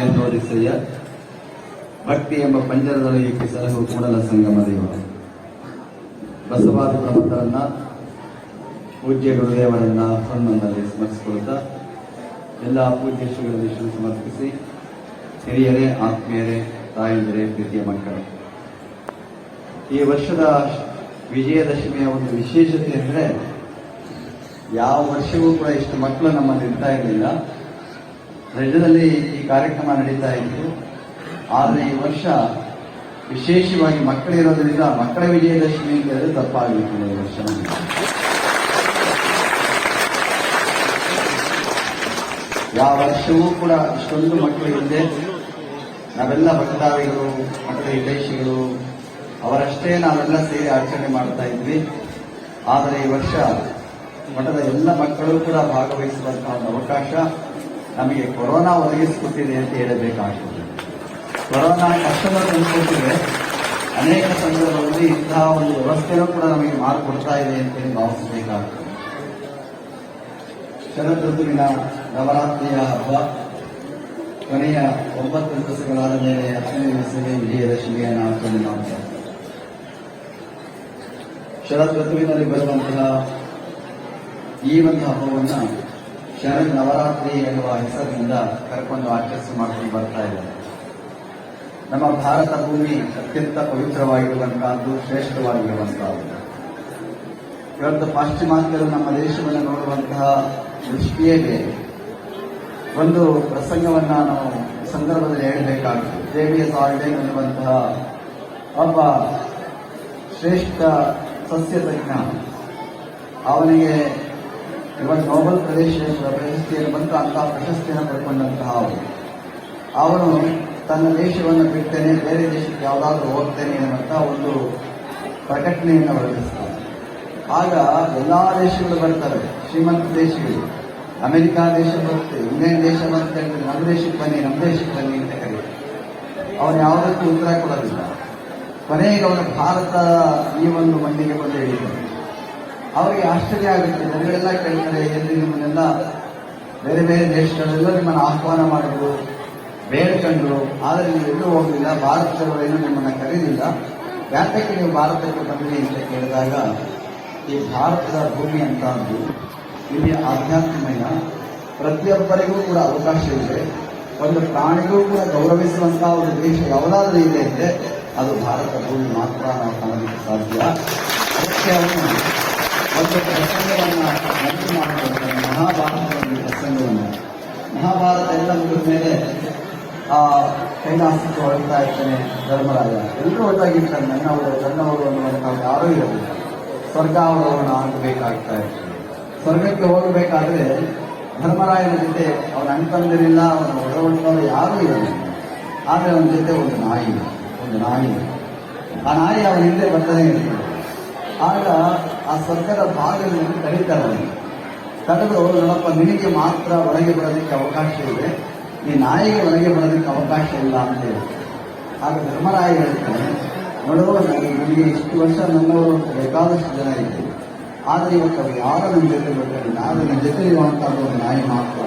ಎಂದೋದಿಸಯ್ಯ ಭಕ್ತಿ ಎಂಬ ಪಂಜರದೊಳಗೆ ಸಲಹು ಕೂಡಲ ಸಂಗಮ ದೇವ ಬಸವಾದಿ ಪ್ರಮುಖರನ್ನ ಪೂಜ್ಯ ಗುರುದೇವರನ್ನ ಹನುಮಂದಲ್ಲಿ ಸ್ಮರಿಸಿಕೊಳ್ಳುತ್ತಾ ಎಲ್ಲ ಪೂಜ್ಯ ಶ್ರೀಗಳಲ್ಲಿ ಸಮರ್ಪಿಸಿ ಹಿರಿಯರೇ, ಆತ್ಮೀಯರೇ, ತಾಯಂದಿರೇ, ಪ್ರೀತಿಯ ಮಕ್ಕಳು, ಈ ವರ್ಷದ ವಿಜಯದಶಮಿಯ ಒಂದು ವಿಶೇಷತೆ ಅಂದರೆ ಯಾವ ವರ್ಷವೂ ಕೂಡ ಇಷ್ಟು ಮಕ್ಕಳು ನಮ್ಮಲ್ಲಿ ಇರ್ತಾ ಇರಲಿಲ್ಲ. ರಾಜ್ಯದಲ್ಲಿ ಈ ಕಾರ್ಯಕ್ರಮ ನಡೀತಾ ಇತ್ತು. ಆದರೆ ಈ ವರ್ಷ ವಿಶೇಷವಾಗಿ ಮಕ್ಕಳಿರೋದ್ರಿಂದ ಮಕ್ಕಳ ವಿಜಯದಶಮಿ ಅಂತ ಹೇಳಿದ್ರೆ ತಪ್ಪಾಗಿತ್ತು. ಈ ವರ್ಷ ಯಾವ ವರ್ಷವೂ ಕೂಡ ಇಷ್ಟೊಂದು ಮಕ್ಕಳು ಇಲ್ಲದೆ ನಾವೆಲ್ಲ ಭಕ್ತಾದಿಗಳು, ಮಠದ ಹಿತೈಷಿಗಳು ಅವರಷ್ಟೇ ನಾವೆಲ್ಲ ಸೇರಿ ಆಚರಣೆ ಮಾಡ್ತಾ ಇದ್ವಿ. ಆದರೆ ಈ ವರ್ಷ ಮಠದ ಎಲ್ಲ ಮಕ್ಕಳು ಕೂಡ ಭಾಗವಹಿಸುವಂತಹ ಒಂದು ಅವಕಾಶ ನಮಗೆ ಕೊರೋನಾ ಒದಗಿಸಿಕೊಟ್ಟಿದೆ ಅಂತ ಹೇಳಬೇಕಾಗ್ತದೆ. ಕೊರೋನಾ ಕಷ್ಟದ ತಂದುಕೊಟ್ಟಿದೆ. ಅನೇಕ ಸಂದರ್ಭದಲ್ಲಿ ಇಂತಹ ಒಂದು ವ್ಯವಸ್ಥೆಯೂ ಕೂಡ ನಮಗೆ ಮಾಡಿಕೊಡ್ತಾ ಇದೆ ಅಂತೇಳಿ ಭಾವಿಸಬೇಕಾಗ್ತದೆ. ಶರದ್ ಋತುವಿನ ನವರಾತ್ರಿಯ ಹಬ್ಬ ಕೊನೆಯ 9 ದಿವಸಗಳಾದ ಮೇಲೆ 10ನೇ ದಿವಸವೇ ವಿಜಯದಶಮಿಯನ್ನು ಆಚರಣೆ ಮಾಡ್ತಾರೆ. ಶರದ್ ಋತುವಿನಲ್ಲಿ ಬರುವಂತಹ ಈ ಒಂದು ಹಬ್ಬವನ್ನು ಶರದ್ ನವರಾತ್ರಿ ಎನ್ನುವ ಹೆಸರಿನಿಂದ ಕರ್ಕೊಂಡು ಮಾಡ್ಕೊಂಡು ಬರ್ತಾ ಇದ್ದಾರೆ. ನಮ್ಮ ಭಾರತ ಭೂಮಿ ಅತ್ಯಂತ ಪವಿತ್ರವಾಗಿರುವಂತಹದ್ದು, ಶ್ರೇಷ್ಠವಾಗಿರುವಂತಹದ್ದು. ಇವತ್ತು ಪಾಶ್ಚಿಮಾತ್ಯರು ನಮ್ಮ ದೇಶವನ್ನು ನೋಡುವಂತಹ ದೃಷ್ಟಿಯೇ ಬೇರೆ. ಒಂದು ಪ್ರಸಂಗವನ್ನ ನಾವು ಸಂದರ್ಭದಲ್ಲಿ ಹೇಳಬೇಕಾಗುತ್ತೆ. ಜೆ.ಡಿ.ಎಸ್. ಆರ್ಡೇನ್ ಎನ್ನುವಂತಹ ಒಬ್ಬ ಶ್ರೇಷ್ಠ ಸಸ್ಯ ತಜ್ಞ, ಅವನಿಗೆ ಇವತ್ತು ನೋಬೆಲ್ ಪ್ರಶಸ್ತಿಯನ್ನು ಬಂತು. ಅಂತಹ ಪ್ರಶಸ್ತಿಯನ್ನು ಪಡ್ಕೊಂಡಂತಹ ಅವನು ತನ್ನ ದೇಶವನ್ನು ಬಿಡ್ತೇನೆ, ಬೇರೆ ದೇಶಕ್ಕೆ ಯಾವುದಾದ್ರೂ ಹೋಗ್ತೇನೆ ಎನ್ನುವಂತಹ ಒಂದು ಪ್ರಕಟಣೆಯನ್ನು ಹೊರಡಿಸ್ತಾನೆ. ಆಗ ಎಲ್ಲಾ ದೇಶಗಳು ಬರ್ತಾರೆ, ಶ್ರೀಮಂತ ದೇಶಗಳು. ಅಮೆರಿಕಾ ದೇಶ ಬರುತ್ತೆ, ಇಂಗ್ಲೆಂಡ್ ದೇಶ ಬರುತ್ತೆ, ನಮ್ಮ ದೇಶಕ್ಕೆ ಬನ್ನಿ, ನಮ್ಮ ದೇಶಕ್ಕೆ ಬನ್ನಿ ಅಂತ ಕರೀತಾರೆ. ಅವನು ಯಾವುದಕ್ಕೂ ಉತ್ತರ ಕೊಡೋದಿಲ್ಲ. ಕೊನೆಗೆ ಅವನು ಭಾರತ ಈ ಒಂದು ಮಣ್ಣಿಗೆ ಬಂದು ಹಿಡಿತಾನೆ. ಅವರಿಗೆ ಆಶ್ಚರ್ಯ ಆಗುತ್ತೆ. ಜನಗಳೆಲ್ಲ ಕೇಳ್ತಾರೆ, ಎಲ್ಲಿ ನಿಮ್ಮನ್ನೆಲ್ಲ ಬೇರೆ ಬೇರೆ ದೇಶಗಳೆಲ್ಲ ನಿಮ್ಮನ್ನು ಆಹ್ವಾನ ಮಾಡಿದ್ರು, ಬೇಡ್ಕೊಂಡ್ರು, ಆದರೆ ನೀವು ಎಲ್ಲೂ ಹೋಗಲಿಲ್ಲ, ಭಾರತದವರೇನು ನಿಮ್ಮನ್ನು ಕರೀಲಿಲ್ಲ, ಯಾತಕ್ಕೆ ನೀವು ಭಾರತಕ್ಕೆ ಬಂದ್ರಿ ಅಂತ ಕೇಳಿದಾಗ, ಈ ಭಾರತದ ಭೂಮಿ ಅಂತಂದು ಇಲ್ಲಿ ಆಧ್ಯಾತ್ಮಮಯ, ಪ್ರತಿಯೊಬ್ಬರಿಗೂ ಕೂಡ ಅವಕಾಶ ಇದೆ. ಒಂದು ಪ್ರಾಣಿಗೂ ಕೂಡ ಗೌರವಿಸುವಂತಹ ಒಂದು ದೇಶ ಯಾವುದಾದ್ರೂ ಇದೆ ಅಂದರೆ ಅದು ಭಾರತ ಭೂಮಿ ಮಾತ್ರ ನಾವು ಕಾಣಲಿಕ್ಕೆ ಸಾಧ್ಯ. ಅದಕ್ಕೆ ಅವನು ಒಂದು ಪ್ರಸಂಗವನ್ನು ನೆನಪು ಮಾಡಿಕೊಳ್ತಾನೆ. ಮಹಾಭಾರತದ ಒಂದು ಪ್ರಸಂಗವನ್ನು. ಮಹಾಭಾರತ ಎಲ್ಲ ಮುಗಿದ ಮೇಲೆ ಕೈಲಾಸಕ್ಕೆ ಹೊರಡ್ತಾ ಇರ್ತಾನೆ ಧರ್ಮರಾಜ. ಎಲ್ಲರೂ ಹೊರಟಾಗಿರ್ತಾನೆ. ನನ್ನವರು ಅನ್ನುವಂಥ ಯಾರೂ ಇರಲಿಲ್ಲ. ಸ್ವರ್ಗಾವರೋಹಣ ಆಗಬೇಕಾಗ್ತಾ ಇರ್ತಾನೆ. ಸ್ವರ್ಗಕ್ಕೆ ಹೋಗಬೇಕಾದ್ರೆ ಧರ್ಮರಾಯನ ಜೊತೆ ಅವನ ಅಣ್ತಂದಿರಿಲ್ಲ, ಅವನ ಒಡವಳಿನವರು ಯಾರೂ ಇರಲಿಲ್ಲ. ಆದರೆ ಅವನ ಜೊತೆ ಒಂದು ನಾಯಿ. ಆ ನಾಯಿ ಅವನ ಹಿಂದೆ ಬರ್ತಾನೆ ಇರ್ತಾನೆ. ಆಗ ಆ ಸ್ವರ್ಗದ ಭಾಗದಲ್ಲಿ ಕರೀತಾರೆ ಅವನಿಗೆ. ಕರೆದು, ನೋಡಪ್ಪ, ನಿನಗೆ ಮಾತ್ರ ಒಳಗೆ ಬರೋದಕ್ಕೆ ಅವಕಾಶ ಇದೆ, ಈ ನಾಯಿಗೆ ಒಳಗೆ ಬರೋದಕ್ಕೆ ಅವಕಾಶ ಇಲ್ಲ ಅಂತ ಹೇಳ್ತಾರೆ. ಆಗ ಧರ್ಮರಾಯ ಹೇಳ್ತಾನೆ, ನೋಡುವ, ನನಗೆ ಇಷ್ಟು ವರ್ಷ ನನ್ನವರು ಬೇಕಾದಷ್ಟು ಜನ ಇದ್ದರು, ಆದರೆ ಇವತ್ತು ಅವ್ರು ಯಾರು ನನ್ನ ಜೊತೆ ಬರ್ತಾರೆ, ನಾನು ನನ್ನ ಜೊತೆ ಇರುವಂತಹ ಒಂದು ನಾಯಿ ಮಾತ್ರ.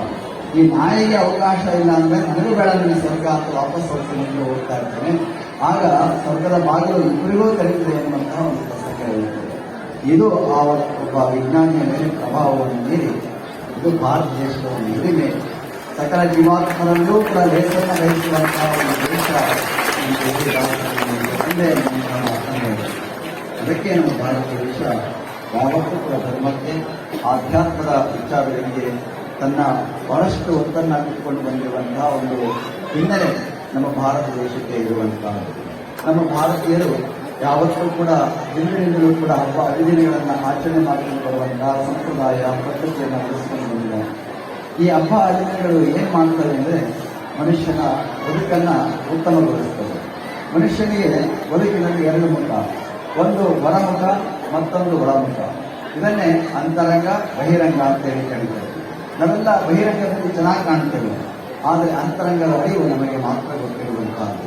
ಈ ನಾಯಿಗೆ ಅವಕಾಶ ಇಲ್ಲ ಅಂದ್ರೆ ನನಗೂ ಬೇಡ, ನನಗೆ ಸ್ವರ್ಗ ಅಂತ ವಾಪಸ್ ಹೋಗ್ತೀನಿ ಅಂತ ಹೋಗ್ತಾ ಇರ್ತಾನೆ. ಆಗ ಸ್ವರ್ಗದ ಬಾಗಿಲು ಇಬ್ಬರಿಗೂ ಕರೀತದೆ ಎನ್ನುವಂತಹ ಒಂದು ಪ್ರಸಂಗ ಇರುತ್ತದೆ. ಇದು ಆ ಒಬ್ಬ ವಿಜ್ಞಾನಿಯ ಮೇಲೆ ಪ್ರಭಾವವನ್ನು ಮೀರಿ ಇದು ಭಾರತ ದೇಶದ ಒಂದು ಹಿರಿಮೆ. ಸಕಲ ಜೀವಾತ್ಮರಲ್ಲೂ ಕೂಡ ಲೇಖನ ವಹಿಸುವಂತಹ ಒಂದು ದೇಶ. ಅದಕ್ಕೆ ನಮ್ಮ ಭಾರತ ದೇಶ ಯಾವತ್ತೂ ಕೂಡ ಧರ್ಮಕ್ಕೆ, ಆಧ್ಯಾತ್ಮದ ವಿಚಾರಗಳಿಗೆ ತನ್ನ ಬಹಳಷ್ಟು ಒತ್ತನ್ನು ಹಾಕಿಕೊಂಡು ಬಂದಿರುವಂತಹ ಒಂದು ಹಿನ್ನೆಲೆ ನಮ್ಮ ಭಾರತ ದೇಶಕ್ಕೆ ಇರುವಂತಹದ್ದು. ನಮ್ಮ ಭಾರತೀಯರು ಯಾವತ್ತೂ ಕೂಡ ಹಿಂದಿನಿಂದಲೂ ಕೂಡ ಹಬ್ಬ ಹರಿದಿನಗಳನ್ನು ಆಚರಣೆ ಮಾಡಿಕೊಂಡು ಬರುವಂತಹ ಸಂಪ್ರದಾಯ ಪದ್ಧತಿಯನ್ನು ಬೆಳೆಸಿಕೊಂಡು ಬಂದಿದ್ದಾರೆ. ಈ ಹಬ್ಬ ಹರಿದಿನಗಳು ಏನು ಮಾಡ್ತವೆ ಅಂದರೆ ಮನುಷ್ಯನ ಬದುಕನ್ನು ಉತ್ತಮಗೊಳಿಸ್ತವೆ. ಮನುಷ್ಯನಿಗೆ ಬದುಕಿನಲ್ಲಿ 2 ಮುಖ, ಒಂದು ಹೊರಮುಖ, ಮತ್ತೊಂದು ಒಳಮುಖ. ಇದನ್ನೇ ಅಂತರಂಗ, ಬಹಿರಂಗ ಅಂತ ಹೇಳಿ ಕರೀತಾರೆ. ನಾವೆಲ್ಲ ಬಹಿರಂಗದಲ್ಲಿ ಚೆನ್ನಾಗಿ ಕಾಣ್ತೇವೆ, ಆದರೆ ಅಂತರಂಗದ ಅರಿವು ನಮಗೆ ಮಾತ್ರ ಗೊತ್ತಿರುವಂತಹದ್ದು.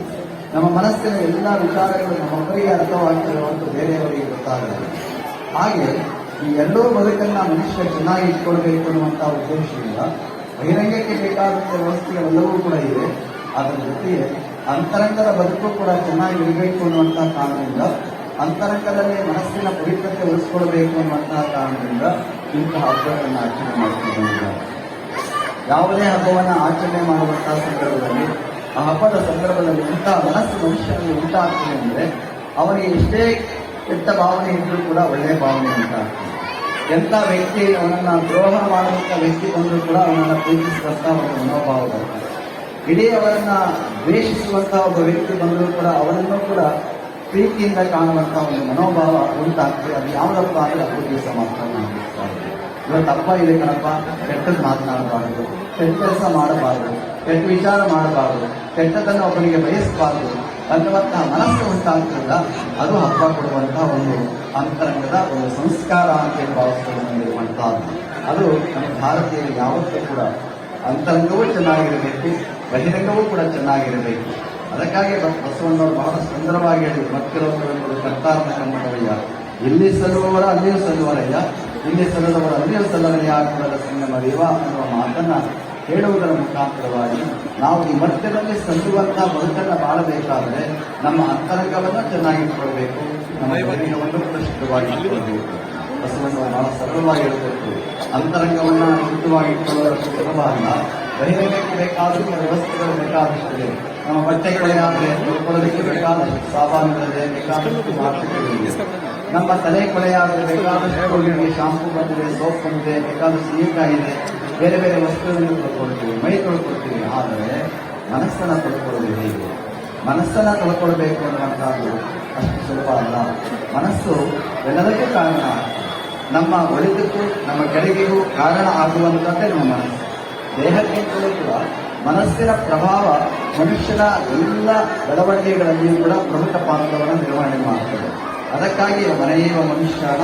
ನಮ್ಮ ಮನಸ್ಸಿನ ಎಲ್ಲ ವಿಚಾರಗಳು ನಮ್ಮೊಬ್ಬರಿಗೆ ಅರ್ಥವಾಗ್ತವೆ ಮತ್ತು ಬೇರೆಯವರಿಗೆ ಗೊತ್ತಾಗಲ್ಲ. ಹಾಗೆ ಈ ಎರಡೂ ಬದುಕನ್ನು ಮನುಷ್ಯ ಚೆನ್ನಾಗಿ ಇಟ್ಕೊಳ್ಬೇಕು ಅನ್ನುವಂತಹ ಉದ್ದೇಶದಿಂದ ಬಹಿರಂಗಕ್ಕೆ ಬೇಕಾದಂಥ ವ್ಯವಸ್ಥೆಗಳೆಲ್ಲವೂ ಕೂಡ ಇವೆ. ಅದರ ಜೊತೆಗೆ ಅಂತರಂಗದ ಬದುಕು ಕೂಡ ಚೆನ್ನಾಗಿರಬೇಕು ಅನ್ನುವಂತಹ ಕಾರಣದಿಂದ, ಅಂತರಂಗದಲ್ಲಿ ಮನಸ್ಸಿನ ಪವಿತ್ರತೆ ಉಳಿಸ್ಕೊಳ್ಬೇಕು ಅನ್ನುವಂತಹ ಕಾರಣದಿಂದ ಇಂತಹ ಹಬ್ಬಗಳನ್ನು ಆಚರಣೆ ಮಾಡ್ತಿದ್ದಾರೆ. ಯಾವುದೇ ಹಬ್ಬವನ್ನು ಆಚರಣೆ ಮಾಡುವಂತಹ ಸಂದರ್ಭದಲ್ಲಿ, ಆ ಹಬ್ಬದ ಸಂದರ್ಭದಲ್ಲಿ ಇಂತಹ ಮನಸ್ಸು ಮನುಷ್ಯನಿಗೆ ಉಂಟಾಗ್ತದೆ ಅಂದರೆ ಅವನಿಗೆ ಎಷ್ಟೇ ಕೆಟ್ಟ ಭಾವನೆ ಇದ್ರೂ ಕೂಡ ಒಳ್ಳೆಯ ಭಾವನೆ ಉಂಟಾಗ್ತದೆ. ಎಂಥ ವ್ಯಕ್ತಿ ಅವನನ್ನು ದ್ರೋಹ ಮಾಡುವಂಥ ವ್ಯಕ್ತಿ ಬಂದರೂ ಕೂಡ ಅವನನ್ನು ಪ್ರೀತಿಸುವಂಥ ಒಂದು ಮನೋಭಾವ ಬರ್ತದೆ. ಇಡೀ ಅವರನ್ನು ದ್ವೇಷಿಸುವಂತಹ ಒಬ್ಬ ವ್ಯಕ್ತಿ ಬಂದರೂ ಕೂಡ ಅವನನ್ನು ಕೂಡ ಪ್ರೀತಿಯಿಂದ ಕಾಣುವಂಥ ಒಂದು ಮನೋಭಾವ ಉಂಟಾಗ್ತದೆ. ಅದು ಯಾವುದಪ್ಪ ಅಂದರೆ ಹಬ್ಬದ ದಿವಸ ಮಾತ್ರ ನಾವು ಇವತ್ತು ಹಬ್ಬ ಇದೆ ಕಣಪ್ಪ, ಕೆಟ್ಟದ್ದು ಮಾತನಾಡಬಾರದು, ಕೆಟ್ಟ ಕೆಲಸ ಮಾಡಬಾರದು, ಕೆಟ್ಟ ವಿಚಾರ ಮಾಡಬಾರದು, ಕೆಟ್ಟದನ್ನು ಒಬ್ಬನಿಗೆ ಬಯಸಬಾರದು ಅನ್ನುವಂತಹ ಮನಸ್ಸು ಉಂಟಾಗ್ತದ, ಅದು ಹಬ್ಬ ಕೊಡುವಂತಹ ಒಂದು ಅಂತರಂಗದ ಒಂದು ಸಂಸ್ಕಾರ ಅಂತ ಭಾವಿಸಿಕೊಂಡಿರುವಂತಹದ್ದು. ಅದು ನಮ್ಮ ಭಾರತೀಯರು ಯಾವತ್ತೂ ಕೂಡ ಅಂತರಂಗವೂ ಚೆನ್ನಾಗಿರಬೇಕು, ಬಹಿರಂಗವೂ ಕೂಡ ಚೆನ್ನಾಗಿರಬೇಕು. ಅದಕ್ಕಾಗಿ ಬಸವಣ್ಣವರು ಬಹಳ ಸುಂದರವಾಗಿ ಹೇಳಿ, ಮಕ್ಕಳನ್ನು ಕರ್ತಾರನ ಕನ್ನಡವಯ್ಯ, ಇಲ್ಲಿ ಸಲ್ಲುವವರ ಅಲ್ಲಿಯೂ ಸಲ್ಲುವರಯ್ಯ, ಇಲ್ಲಿ ಸಲ್ಲದವರ ಅಲ್ಲಿಯೂ ಸಲ್ಲವಯ್ಯ ಕುಲದ ಸಂಗಮ ದೇವ ಅನ್ನುವ ಮಾತನ್ನ ಹೇಳುವುದರ ಮುಖಾಂತರವಾಗಿ ನಾವು ಈ ಮಧ್ಯದಲ್ಲಿ ಸಲ್ಲುವಂತಹ ಬದುಕನ್ನು ಬಾಳಬೇಕಾದರೆ ನಮ್ಮ ಅಂತರಂಗವನ್ನು ಚೆನ್ನಾಗಿಟ್ಕೊಳ್ಬೇಕು, ನಮ್ಮ ಬಹಿರಂಗವನ್ನು ಕೂಡ ಶುದ್ಧವಾಗಿ ಇಟ್ಕೊಳ್ಬೇಕು. ಬಸವಣ್ಣವರು ಬಹಳ ಸರಳವಾಗಿ ಹೇಳಬೇಕು, ಅಂತರಂಗವನ್ನು ಶುದ್ಧವಾಗಿಟ್ಕೊಳ್ಳೋದಷ್ಟು ಸುಲಭ ಅಲ್ಲ, ಬಹಿರಂಗಕ್ಕೆ ಬೇಕಾದಷ್ಟು ವ್ಯವಸ್ಥೆಗಳು ಬೇಕಾದಷ್ಟಿದೆ. ನಮ್ಮ ಬಟ್ಟೆಗಳೇ ಆದರೆ ತೊಳ್ಕೊಳ್ಳೋದಕ್ಕೆ ಬೇಕಾದಷ್ಟು ಸಾಬಾನುಗಳಿದೆ, ಬೇಕಾದಷ್ಟು ಮಾತುಗಳಿದೆ. ನಮ್ಮ ತಲೆ ಕೊಳೆಯಾದರೆ ಬೇಕಾದಷ್ಟು ಶಾಂಪೂ ಬಂದಿದೆ, ಸೋಪ್ ಬಂದಿದೆ, ಬೇಕಾದಷ್ಟು ಸೀಕಾಯಿ ಇದೆ, ಬೇರೆ ಬೇರೆ ವಸ್ತುಗಳನ್ನು ತೊಳ್ಕೊಳ್ತೀವಿ, ಮೈ ತೊಳ್ಕೊಳ್ತೀವಿ. ಆದರೆ ಮನಸ್ಸನ್ನು ತೊಳ್ಕೊಳ್ಳೋದು ಹೇಗೆ? ಮನಸ್ಸನ್ನು ತೊಳ್ಕೊಳ್ಬೇಕು ಅನ್ನುವಂಥದ್ದು ಅಷ್ಟು ಸುಲಭ ಅಲ್ಲ. ಮನಸ್ಸು ಎಲ್ಲದಕ್ಕೂ ಕಾರಣ, ನಮ್ಮ ಒಳಿತಕ್ಕೂ ನಮ್ಮ ಕೆಳಗೆಗೂ ಕಾರಣ ಆಗುವಂಥದ್ದೇ ನಮ್ಮ ಮನಸ್ಸು. ದೇಹಕ್ಕಿಂತಲೂ ಕೂಡ ಮನಸ್ಸಿನ ಪ್ರಭಾವ ಮನುಷ್ಯನ ಎಲ್ಲ ಬೆಳವಣಿಗೆಗಳಲ್ಲಿಯೂ ಕೂಡ ಪ್ರಮುಖ ಪಾತ್ರವನ್ನು ನಿರ್ವಹಣೆ ಮಾಡ್ತದೆ. ಅದಕ್ಕಾಗಿ ಮನೆಯುವ ಮನುಷ್ಯನ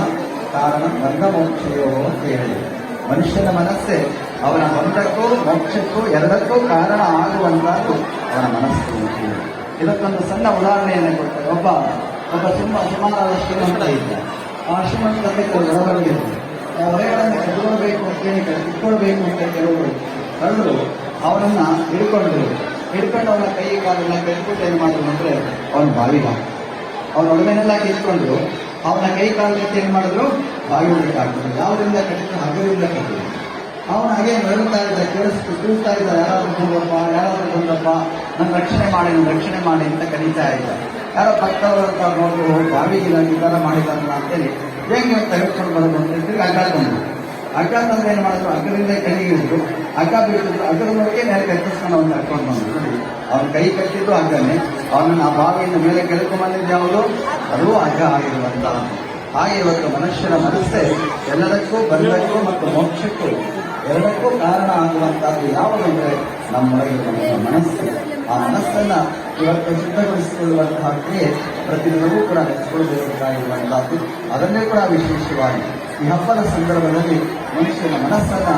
ಕಾರಣ ಬಂಧ ಮೋಕ್ಷಯೋ ಅಂತ ಹೇಳಿ, ಮನುಷ್ಯನ ಮನಸ್ಸೇ ಅವನ ಬಂಧಕ್ಕೂ ಮೋಕ್ಷಕ್ಕೂ ಎರಡಕ್ಕೂ ಕಾರಣ ಆಗುವಂತಹದ್ದು ಅವನ ಮನಸ್ಸು. ಇದಕ್ಕೊಂದು ಸಣ್ಣ ಉದಾಹರಣೆಯನ್ನು ಕೊಡ್ತಾರೆ. ಒಬ್ಬ ಸುಮಾರಾದ ಶ್ರೀಮಂತ ಇದ್ದ. ಆ ಶ್ರೀಮಂತಕ್ಕೆ ಕೆಲವು ಹೊರಗಿತ್ತು. ಹೊರೆಗಳನ್ನು ಕಟ್ಕೊಳ್ಬೇಕು ಅಂತೇಳಿ ಕಿತ್ಕೊಳ್ಬೇಕು ಅಂತ ಕೆಲವರು ಕಳ್ಳರು ಅವನನ್ನ ಹಿಡ್ಕೊಂಡು ಅವನ ಕೈ ಕಾಲನ್ನ ಕಟ್ಬಿಟ್ಟು ಏನು ಮಾಡಿದ್ರು ಅಂದ್ರೆ ಅವನು ಬಾವಿಗ ಅವನ ಒಡವೆನೆಲ್ಲ ಕಿತ್ಕೊಂಡು ಅವನ ಕೈ ಕಾಲಕ್ಕೆ ಏನು ಮಾಡಿದ್ರು, ಬಾವಿ ಒಳಗೆ ಹಾಕಿದ್ರು. ಯಾವುದರಿಂದ ಕಟ್ಟಿದ್ರು? ಹಗ್ಗದಿಂದ ಕಟ್ಟಿದ್ರು. ಅವನು ಹಾಗೆ ನಡುತ್ತಾ ಇದ್ದ, ಕೂಗ್ತಾ ಇದ್ದ, ಯಾರಾದ್ರೂ ಬಂದಪ್ಪ ನನ್ನ ರಕ್ಷಣೆ ಮಾಡಿ ಅಂತ ಕರೀತಾ ಇದ್ದ. ಯಾರೋ ಪಕ್ಕದವರಂತ ನೋಡಿದ್ರು, ಬಾವಿಗೆ ಈ ಥರ ಮಾಡಿದಾರಲ್ಲ ಅಂತೇಳಿ ಹೇಗೆ ತೆಗೆದುಕೊಂಡು ಬರೋದು ಅಂತ ಹೇಳಿ ಹಗ್ಗ ತಂದ್ರೆ ಏನು ಮಾಡಿದ್ರು, ಹಗ್ಗದಿಂದ ಕೆಳಗಿದ್ರು, ಹಗ್ಗ ಬಿಟ್ಟಿದ್ರು, ಹಗ್ಗದ ಮೇಲೆ ಮೇಲೆ ಕಟ್ಟಿಸ್ಕೊಂಡು ಅವನ್ನ ಕರ್ಕೊಂಡು ಬಂದ್ರು. ಅವನ ಕೈ ಕಟ್ಟಿದ್ದು ಹಗ್ಗನೇ, ಅವನನ್ನು ಆ ಬಾವಿಯಿಂದ ಮೇಲೆ ಕೆಳಕೊಂಡ್ಬಂದಿದ್ದು ಯಾವುದು? ಅದು ಹಗ್ಗ ಆಗಿರುವಂತಹ. ಹಾಗೆ ಇವತ್ತು ಮನುಷ್ಯನ ಮನಸ್ಸೇ ಎಲ್ಲದಕ್ಕೂ ಬಂಧಕ್ಕೂ ಮತ್ತು ಮೋಕ್ಷಕ್ಕೂ ಎರಡಕ್ಕೂ ಕಾರಣ ಆಗುವಂತಹದ್ದು ಯಾವುದಂದ್ರೆ ನಮ್ಮೊಳಗಿರುವಂತಹ ಮನಸ್ಸು. ಆ ಮನಸ್ಸನ್ನ ಇವತ್ತು ಶುದ್ಧಗೊಳಿಸಿಕೊಳ್ಳುವಂತಹ ಕ್ರಿಯೆ ಪ್ರತಿದಿನವೂ ಕೂಡ ಹೆಚ್ಚಿಕೊಳ್ಳಬೇಕಾಗಿರುವಂತಹದ್ದು. ಅದನ್ನೇ ಕೂಡ ವಿಶೇಷವಾಗಿ ಈ ಹಬ್ಬದ ಸಂದರ್ಭದಲ್ಲಿ ಮನುಷ್ಯನ ಮನಸ್ಸನ್ನ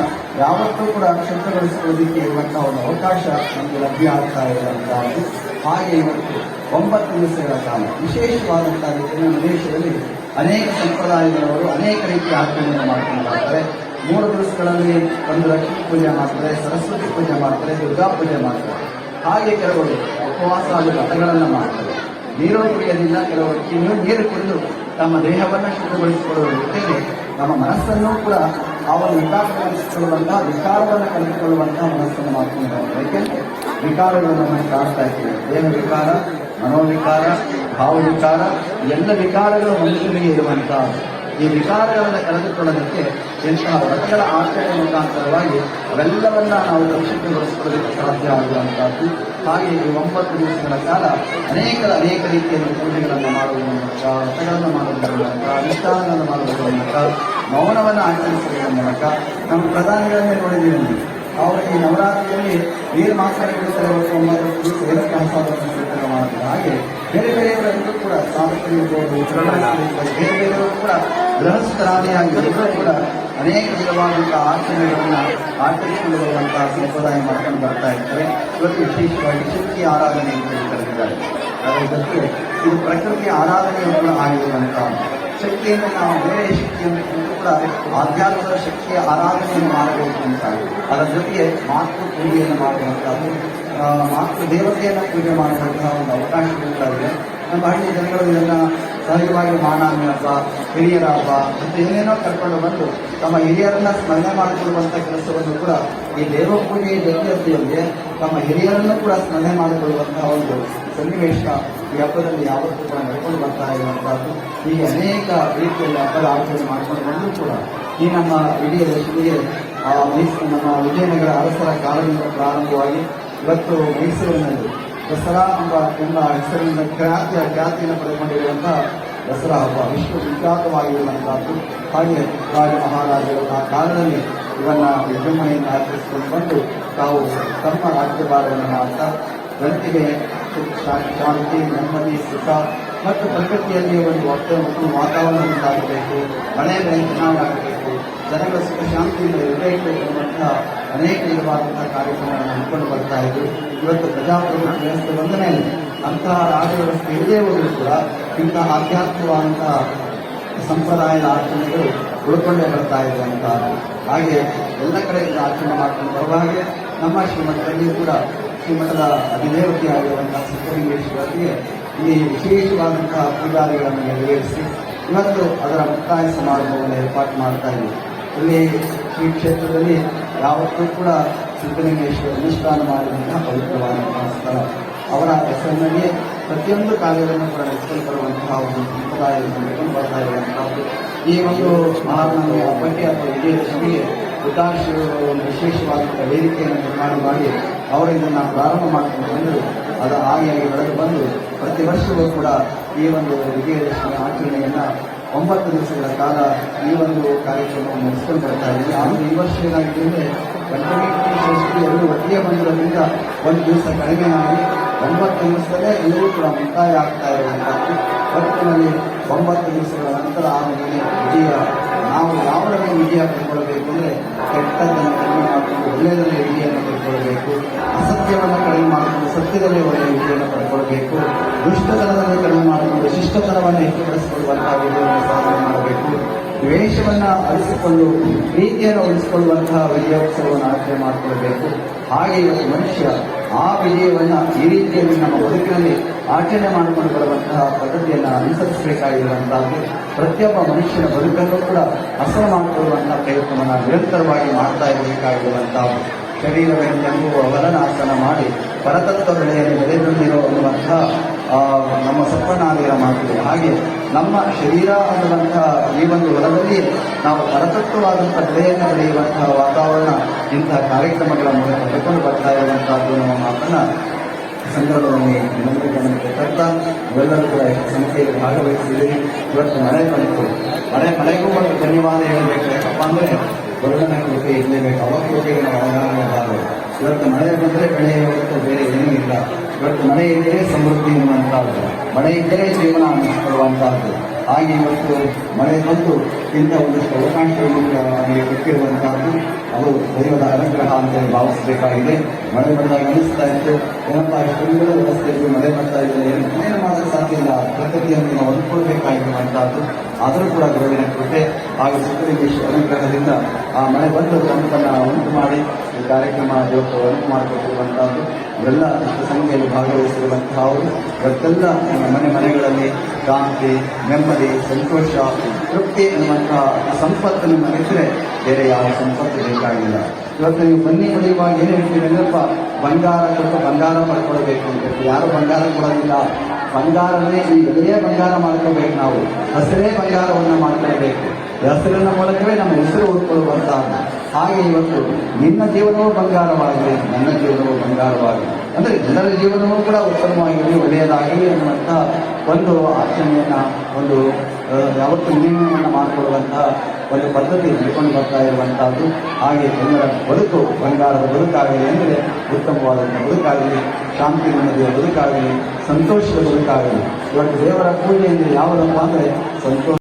ಯಾವತ್ತೂ ಕೂಡ ಶುದ್ಧಗೊಳಿಸಿಕೊಳ್ಳೋದಕ್ಕೆ ಇರುವಂತಹ ಒಂದು ಅವಕಾಶ ನಮಗೆ ಲಭ್ಯ ಆಗ್ತಾ ಇರುವಂತಹದ್ದು. ಹಾಗೆ ಇವತ್ತು 9 ದಿವಸಗಳ ಕಾಲ ವಿಶೇಷವಾದಂತಹ ರೀತಿಯ ದೇಶದಲ್ಲಿ ಅನೇಕ ಸಂಪ್ರದಾಯಗಳವರು ಅನೇಕ ರೀತಿಯ ಆಚರಣೆಯನ್ನು ಮಾಡ್ಕೊಂಡು ಬರ್ತಾರೆ. 3 ದಿವಸಗಳಲ್ಲಿ ಒಂದು ಲಕ್ಷ್ಮೀ ಪೂಜೆ ಮಾಡ್ತಾರೆ, ಸರಸ್ವತಿ ಪೂಜೆ ಮಾಡ್ತಾರೆ, ದುರ್ಗಾ ಪೂಜೆ ಮಾಡ್ತಾರೆ. ಹಾಗೆ ಕೆಲವರು ಉಪವಾಸ ಹಾಗೂ ವ್ರತಗಳನ್ನು ಮಾಡ್ತಾರೆ. ನೀರು ಕುಡಿಯೋದಿಲ್ಲ, ಕೆಲವರು ನೀರು ಕುಡಿದು ತಮ್ಮ ದೇಹವನ್ನು ಶುದ್ಧಗೊಳಿಸಿಕೊಳ್ಳುವ ಜೊತೆಗೆ ನಮ್ಮ ಮನಸ್ಸನ್ನು ಕೂಡ ಅವನು ವಿಕಾಸಗೊಳಿಸಿಕೊಳ್ಳುವಂತಹ ವಿಕಾರವನ್ನು ಕಲಿತುಕೊಳ್ಳುವಂತಹ ಮನಸ್ಸನ್ನು ಮಾಡ್ಕೊಂಡಿದ್ದಾರೆ. ಏಕೆಂದರೆ ವಿಕಾರಗಳು ನಮ್ಮನ್ನು ಕಾಡ್ತಾ ಇರ್ತವೆ. ದೇಹ ವಿಕಾರ, ಮನೋವಿಕಾರ, ಭಾವವಿಕಾರ, ಎಲ್ಲ ವಿಕಾರಗಳು ಮನುಷ್ಯನಿಗೆ ಇರುವಂತಹ ಈ ವಿಕಾರಗಳನ್ನು ಕಳೆದುಕೊಳ್ಳೋದಕ್ಕೆ ಎಂತಹ ವ್ರತಗಳ ಆಚರಣೆ ಮುಖಾಂತರವಾಗಿ ಅವೆಲ್ಲವನ್ನ ನಾವು ರಕ್ಷಿತಗೊಳಿಸಿಕೊಳ್ಳೋದಕ್ಕೆ ಸಾಧ್ಯ ಆಗುವಂತಹದ್ದು. ಹಾಗೆ ಈ 9 ದಿವಸಗಳ ಕಾಲ ಅನೇಕ ರೀತಿಯ ಪೂಜೆಗಳನ್ನು ಮಾಡುವುದರ ಮೂಲಕ, ವ್ರತಗಳನ್ನು ಮಾಡುವುದರ ಮೂಲಕ, ಅನುಷ್ಠಾನಗಳನ್ನು ಮಾಡುವುದರ ಮೂಲಕ, ಮೌನವನ್ನು ಆಚರಿಸುವುದರ ಮೂಲಕ ನಮ್ಮ ಪ್ರಧಾನಿಗಳನ್ನೇ ನೋಡಿದ್ದೀವಿ. ಅವರು ಈ ನವರಾತ್ರಿಯಲ್ಲಿ ನೀರು ಮಾತ್ರ ಹಿಡಿತಾರೆ, 9 ದಿವಸ ಏನಕ್ಕೆ ಹಂಸಾದವನ್ನು ಸ್ವೀಕಾರ ಮಾಡ್ತಾರೆ. ಹಾಗೆ ಬೇರೆ ಬೇರೆಯವರೆಲ್ಲರೂ ಕೂಡ ಸಾಧಕರು ಇರ್ಬೋದು, ಬೇರೆ ಬೇರೆಯವರು ಕೂಡ ಗೃಹಸ್ಥರಾದಿಯಾಗಿ ಎಲ್ಲರೂ ಕೂಡ ಅನೇಕ ವಿಧವಾದಂತಹ ಆಚರಣೆಗಳನ್ನು ಆಚರಿಸಿಕೊಂಡು ಬರುವಂತಹ ಸಂಪ್ರದಾಯ ಮಾಡ್ಕೊಂಡು ಬರ್ತಾ ಇರ್ತಾರೆ. ಇವತ್ತು ವಿಶೇಷವಾಗಿ ಶಕ್ತಿ ಆರಾಧನೆ ಅಂತ ಕರೆದಿದ್ದಾರೆ. ಅದರ ಜೊತೆಗೆ ಇದು ಪ್ರಕೃತಿಯ ಆರಾಧನೆಯನ್ನು ಕೂಡ ಆಗಿರುವಂತಹ ಶಕ್ತಿಯನ್ನು ನಾವು ಬೇರೆ ಶಕ್ತಿಯನ್ನು ಕೂಡ ಆಧ್ಯಾತ್ಮದ ಶಕ್ತಿಯ ಆರಾಧನೆಯನ್ನು ಮಾಡಬೇಕು ಅಂತ, ಅದರ ಜೊತೆಗೆ ಮಾತೃ ಪೂಜೆಯನ್ನು ಮಾಡುವಂತಹದ್ದು ಮಾತೃ ದೇವತೆಯನ್ನು ಪೂಜೆ ಮಾಡುವಂತಹ ಒಂದು ಅವಕಾಶಗಳಿದೆ. ನಮ್ಮ ಹಳ್ಳಿ ಜನಗಳು ಇದನ್ನು ಸಹಜವಾಗಿ ಮಾನಾಮಿ ಹಬ್ಬ, ಹಿರಿಯರ ಹಬ್ಬ ಅಂತ ಏನೇನೋ ಕರ್ಕೊಂಡು ಬಂದು ತಮ್ಮ ಹಿರಿಯರನ್ನ ಸ್ಮರಣೆ ಮಾಡಿಕೊಳ್ಳುವಂಥ ಕೆಲಸವನ್ನು ಕೂಡ ಈ ದೇವ ಪೂಜೆಯ ಜೊತೆಯೊಂದಿಗೆ ತಮ್ಮ ಹಿರಿಯರನ್ನು ಕೂಡ ಸ್ಮರಣೆ ಮಾಡಿಕೊಳ್ಳುವಂತಹ ಒಂದು ಸನ್ನಿವೇಶ ಈ ಹಬ್ಬದಲ್ಲಿ ಯಾವತ್ತೂ ಕೂಡ ನಡ್ಕೊಂಡು ಬರ್ತಾ ಇರುವಂತಹದ್ದು. ಹೀಗೆ ಅನೇಕ ರೀತಿಯಲ್ಲಿ ಹಬ್ಬದ ಆಚರಣೆ ಮಾಡ್ಕೊಂಡು ಬಂದರೂ ಕೂಡ ಈ ನಮ್ಮ ಇಡೀ ದೇಶಕ್ಕೆ ನಮ್ಮ ವಿಜಯನಗರ ಅರಸರ ಕಾಲದಿಂದ ಪ್ರಾರಂಭವಾಗಿ ಇವತ್ತು ಮೈಸೂರಿನಲ್ಲಿ ದಸರಾ ಎಂಬ ಹೆಸರಿನಿಂದ ಖ್ಯಾತಿಯನ್ನು ಪಡೆದುಕೊಂಡಿರುವಂತಹ ದಸರಾ ಹಬ್ಬ ವಿಶ್ವವಿಖ್ಯಾತವಾಗಿರುವಂತಹದ್ದು. ಹಾಗೆ ರಾಜ ಮಹಾರಾಜರು ಆ ಕಾಲದಲ್ಲಿ ಇವನ್ನ ವಿಜೃಂಭಣೆಯನ್ನು ಆಚರಿಸಿಕೊಂಡು ಬಂದು ತಾವು ತಮ್ಮ ರಾಜ್ಯಭಾರವನ್ನು ಮಾಡ್ತಾ ಜನತೆಗೆ ಶಾಂತಿ, ನೆಮ್ಮದಿ, ಸುಖ ಮತ್ತು ಪ್ರಕೃತಿಯಲ್ಲಿ ಒಂದು ಒಂದು ವಾತಾವರಣ ಉಂಟಾಗಬೇಕು, ಮಳೆ ಬೆಳೆ ಚೆನ್ನಾಗಾಗಬೇಕು, ಜನಗಳ ಸುಖ ಶಾಂತಿಯಿಂದ ಇರಬೇಕು ಎನ್ನುವಂತಹ ಅನೇಕ ವಿಧವಾದಂತಹ ಕಾರ್ಯಕ್ರಮಗಳನ್ನು ಹಮ್ಮಿಕೊಂಡು ಬರ್ತಾ ಇದ್ದು ಇವತ್ತು ಪ್ರಜಾಪ್ರಭುತ್ವ ವ್ಯವಸ್ಥೆ ಬಂದ ಮೇಲೆ ಅಂತಹ ರಾಜ ವ್ಯವಸ್ಥೆ ಇಲ್ಲದೇ ಹೋದರೂ ಕೂಡ ಇಂತಹ ಆಧ್ಯಾತ್ಮಿಕವಾದಂತಹ ಸಂಪ್ರದಾಯದ ಆಚರಣೆಗಳು ಉಳ್ಕೊಂಡೇ ಬರ್ತಾ ಇರುವಂತಹ ಹಾಗೆ ಎಲ್ಲ ಕಡೆಯಿಂದ ಆಚರಣೆ ಮಾಡ್ಕೊಂಡು ಬರುವ ಹಾಗೆ ನಮ್ಮ ಶ್ರೀಮಠದಲ್ಲಿ ಕೂಡ ಶ್ರೀಮಠದ ಅಧಿದೇವತೆಯಾಗಿರುವಂತಹ ಸಿದ್ಧಲಿಂಗೇಶ್ವರರಿಗೆ ಈ ವಿಶೇಷವಾದಂತಹ ಪೂಜಾರಿಗಳನ್ನು ನೆರವೇರಿಸಿ ಇವತ್ತು ಅದರ ಮುಕ್ತಾಯ ಸಮಾರಂಭವನ್ನು ಏರ್ಪಾಡು ಮಾಡ್ತಾ ಇದ್ದೀವಿ. ಇಲ್ಲಿ ಶ್ರೀ ಕ್ಷೇತ್ರದಲ್ಲಿ ಯಾವತ್ತೂ ಕೂಡ ಸಿದ್ಧಲಿಂಗೇಶ್ವರ ಅನುಷ್ಠಾನ ಮಾಡಿದಂತಹ ಪವಿತ್ರವಾದಂತಹ ಸ್ಥಳ. ಅವರ ಹೆಸರಿನಲ್ಲಿಯೇ ಪ್ರತಿಯೊಂದು ಕಾರ್ಯಗಳನ್ನು ಕೂಡ ನಡೆಸಿಕೊಳ್ಳುವಂತಹ ಒಂದು ಸಂಪ್ರದಾಯವನ್ನು ಬರ್ತಾ ಇರುವಂತಹದ್ದು. ಈ ಒಂದು ಮಹಾನವಮಿಯ ಹಬ್ಬಕ್ಕೆ ಅಥವಾ ವಿಜಯದಶಮಿಗೆ ಉದಾಶಿವರು ಒಂದು ವಿಶೇಷವಾದಂತಹ ವೇದಿಕೆಯನ್ನು ನಿರ್ಮಾಣ ಮಾಡಿ ಅವರು ಇದನ್ನು ಪ್ರಾರಂಭ ಮಾಡಿಕೊಂಡು ಬಂದು ಅದು ಹಾಗೆ ಬೆಳೆದು ಬಂದು ಪ್ರತಿ ವರ್ಷವೂ ಕೂಡ ಈ ಒಂದು ವಿಜಯದಶಮಿ ಆಚರಣೆಯನ್ನು 9 ದಿವಸಗಳ ಕಾಲ ಈ ಒಂದು ಕಾರ್ಯಕ್ರಮವನ್ನು ನಡೆಸಿಕೊಂಡು ಬರ್ತಾ ಇದ್ದೀವಿ. ಆದರೆ ಈ ವರ್ಷ ಏನಾಗಿದೆ ಅಂದರೆ ಷಷ್ಠಿ ಎರಡು ಒಟ್ಟಿಗೆ ಬಂದಿರೋದ್ರಿಂದ ಒಂದು ದಿವಸ ಕಡಿಮೆ ಆಗಿ 9 ದಿವಸದಲ್ಲೇ ಎಲ್ಲರೂ ಕೂಡ ಮುಕ್ತಾಯ ಆಗ್ತಾ ಇರುವಂಥದ್ದು. ಒಟ್ಟಿನಲ್ಲಿ 9 ದಿವಸಗಳ ನಂತರ ಆಮೇಲೆ ವಿಜಯ ನಾವು ಯಾವುದರಲ್ಲಿ ವಿಜಯ ಪಡ್ಕೊಳ್ಬೇಕು ಅಂದರೆ ಕೆಟ್ಟದನ್ನು ಕಡಿಮೆ ಮಾಡಿಕೊಂಡು ಒಳ್ಳೆಯದರಲ್ಲಿ ವಿಜಯವನ್ನು ಪಡ್ಕೊಳ್ಬೇಕು, ಅಸತ್ಯವನ್ನು ಕಡಿಮೆ ಮಾಡಿಕೊಂಡು ಸತ್ಯದಲ್ಲಿ ಒಳ್ಳೆಯ ವಿಜಯವನ್ನು ಪಡ್ಕೊಳ್ಬೇಕು, ದುಷ್ಟತನವನ್ನು ಕಡಿಮೆ ಮಾಡಿಕೊಂಡು ಶಿಷ್ಟತನವನ್ನು ಹೆಚ್ಚುಪಡಿಸಿಕೊಳ್ಳುವಂತಹ ವಿಜಯವನ್ನು ಸಾಧನೆ ಮಾಡಬೇಕು, ದ್ವೇಷವನ್ನು ಅಳಿಸಿಕೊಂಡು ಪ್ರೀತಿಯನ್ನು ಉಳಿಸಿಕೊಳ್ಳುವಂತಹ ವಿಜಯೋತ್ಸವವನ್ನು ಆಚರಣೆ ಮಾಡಿಕೊಳ್ಬೇಕು. ಹಾಗೆ ಇವತ್ತು ಮನುಷ್ಯ ಆ ವಿಜಯವನ್ನು ಈ ರೀತಿಯಲ್ಲಿ ನಮ್ಮ ಬದುಕಿನಲ್ಲಿ ಆಚರಣೆ ಮಾಡಿಕೊಂಡು ಬರುವಂತಹ ಪದ್ಧತಿಯನ್ನು ಅನುಸರಿಸಬೇಕಾಗಿರುವಂತಹದ್ದು. ಪ್ರತಿಯೊಬ್ಬ ಮನುಷ್ಯನ ಬದುಕನ್ನು ಕೂಡ ಹಸನು ಮಾಡಿಕೊಳ್ಳುವಂತಹ ಪ್ರಯತ್ನವನ್ನು ನಿರಂತರವಾಗಿ ಮಾಡ್ತಾ ಇರಬೇಕಾಗಿರುವಂತಹದ್ದು. ಶರೀರವೆಂದೆಂಬುವ ಅವಲನಾಸನ ಮಾಡಿ ಪರತತ್ವ ಬೆಳೆಯನ್ನು ಬೆಳೆದೊಂದಿರೋ ಅನ್ನುವಂತಹ ನಮ್ಮ ಸಪ್ಪನಾದಿಗಳ ಮಾತಿದೆ. ಹಾಗೆ ನಮ್ಮ ಶರೀರ ಅನ್ನುವಂತಹ ಈ ಒಂದು ಹೊಲದಲ್ಲಿ ನಾವು ಪರತತ್ವವಾದಂತಹ ಬೆಳೆಯನ್ನು ಬೆಳೆಯುವಂತಹ ವಾತಾವರಣ ಇಂತಹ ಕಾರ್ಯಕ್ರಮಗಳ ಮೂಲಕ ಬೆಳೆಕೊಂಡು ಬರ್ತಾ ಇರುವಂತಹದ್ದು ನಮ್ಮ ಮಾತನ್ನ ಸಂದರ್ಭದಲ್ಲಿ ನಮಗೆ ಗಮನಕ್ಕೆ ತರ್ತಾ ಇವೆಲ್ಲರೂ ಕೂಡ ಎಷ್ಟು ಸಂಖ್ಯೆಯಲ್ಲಿ ಭಾಗವಹಿಸಿದ್ದೀರಿ. ಇವತ್ತು ಮಳೆ ಬಂತು, ಮಳೆಗೂ ಒಂದು ಧನ್ಯವಾದ ಹೇಳಬೇಕು. ಯಾಕಪ್ಪ ಅಂದರೆ ಬರುವನ ಕೃಪೆ ಇರಲೇಬೇಕು, ಅವ ಕೃಪೆಗೆ ನಾವು ಅವಗಾಹನೆ. ಇವತ್ತು ಮಳೆ ಬಂದರೆ ಬೆಳೆ ಇವತ್ತು ಬೇರೆ ಏನೂ ಇಲ್ಲ. ಇವತ್ತು ಮಳೆ ಇದ್ದರೆ ಸಮೃದ್ಧಿ ಎನ್ನುವಂಥದ್ದು, ಮಳೆ ಇದ್ದರೆ ಜೀವನ ಅನ್ನಿಸಿಕೊಳ್ಳುವಂಥದ್ದು. ಹಾಗೆ ಇವತ್ತು ಮಳೆ ಬಂದು ಇಂಥ ಒಂದಷ್ಟು ಅವಕಾಶಗಳು ನಮಗೆ ಕೊಟ್ಟಿರುವಂತಹದ್ದು ಅದು ದೈವದ ಅನುಗ್ರಹ ಅಂತೇಳಿ ಭಾವಿಸಬೇಕಾಗಿದೆ. ಮಳೆ ಬಂದಾಗ ಅನಿಸ್ತಾ ಇತ್ತು ಏನಪ್ಪ ಇಷ್ಟೊಂದು ವ್ಯವಸ್ಥೆಯಲ್ಲಿ ಮಳೆ ಬರ್ತಾ ಇದೆ, ಏನು ಮಾಡಲು ಸಾಧ್ಯ ಇಲ್ಲ, ಪ್ರಕೃತಿಯನ್ನು ನಾವು ಹೊಂದ್ಕೊಳ್ಬೇಕಾಗಿರುವಂತಹದ್ದು. ಆದರೂ ಕೂಡ ಗುರುವಿನ ಕೃಪೆ ಹಾಗೂ ಸಿದ್ಧಲಿಂಗೇಶ್ವರ ಅನುಗ್ರಹದಿಂದ ಆ ಮಳೆ ಬಂದು ತಂಪನ್ನು ಉಂಟು ಮಾಡಿ ಈ ಕಾರ್ಯಕ್ರಮ ಇವತ್ತು ಅನುವು ಮಾಡಿಕೊಟ್ಟಿರುವಂತಹದ್ದು. ಇವೆಲ್ಲ ಇಷ್ಟು ಸಂಖ್ಯೆಯಲ್ಲಿ ಭಾಗವಹಿಸಿರುವಂತಹ ಅವರು ಇವತ್ತೆಲ್ಲ ಮನೆಗಳಲ್ಲಿ ಶಾಂತಿ, ನೆಮ್ಮದಿ, ಸಂತೋಷ, ತೃಪ್ತಿ ಎನ್ನುವಂತಹ ಸಂಪತ್ತು ನಿಮ್ಮಲ್ಲಿದ್ದರೆ ಬೇರೆ ಯಾವ ಸಂಪತ್ತು ಬೇಕಾಗಿಲ್ಲ. ಇವತ್ತು ನೀವು ಬನ್ನಿ ಹೊಡೆಯುವಾಗ ಏನು ಹೇಳ್ತೀವಿ ಅಂದ್ರಪ್ಪ, ಬಂಗಾರ ಕೊಟ್ಟು ಬಂಗಾರ ಮಾಡ್ಕೊಳ್ಬೇಕು ಅಂತ. ಯಾರು ಬಂಗಾರ ಕೊಡೋದಿಲ್ಲ. ಬಂಗಾರನೇ ಈ ಬೆಲೆಯೇ ಬಂಗಾರ ಮಾಡ್ಕೋಬೇಕು. ನಾವು ಹಸಿರೇ ಬಂಗಾರವನ್ನು ಮಾಡ್ಕೊಳ್ಬೇಕು. ಹೆಸರಿನ ಮೂಲಕವೇ ನಮ್ಮ ಹೆಸರು ಉಳ್ಕೊಳ್ಳುವಂತಹ. ಹಾಗೆ ಇವತ್ತು ನಿನ್ನ ಜೀವನವೂ ಬಂಗಾರವಾಗಲಿ, ನನ್ನ ಜೀವನವೂ ಬಂಗಾರವಾಗಲಿ, ಅಂದರೆ ಜನರ ಜೀವನವೂ ಕೂಡ ಉತ್ತಮವಾಗಿರಲಿ, ಒಳ್ಳೆಯದಾಗಲಿ ಅನ್ನುವಂಥ ಒಂದು ಆಚರಣೆಯನ್ನು ಒಂದು ಯಾವತ್ತು ನಿರ್ಣಯವನ್ನು ಮಾಡಿಕೊಳ್ಳುವಂತಹ ಒಂದು ಪದ್ಧತಿ ನಡ್ಕೊಂಡು ಬರ್ತಾ ಇರುವಂತಹದ್ದು. ಹಾಗೆ ಎಲ್ಲರ ಬದುಕು ಬಂಗಾರದ ಬದುಕಾಗಲಿ, ಅಂದರೆ ಉತ್ತಮವಾದಂಥ ಬದುಕಾಗಲಿ, ಶಾಂತಿ ನೆಮ್ಮದಿಯ ಬದುಕಾಗಲಿ, ಸಂತೋಷದ ಬದುಕಾಗಲಿ. ಇವತ್ತು ದೇವರ ಪೂಜೆ ಅಂದರೆ ಯಾವುದಪ್ಪ ಅಂದರೆ ಸಂತೋಷ.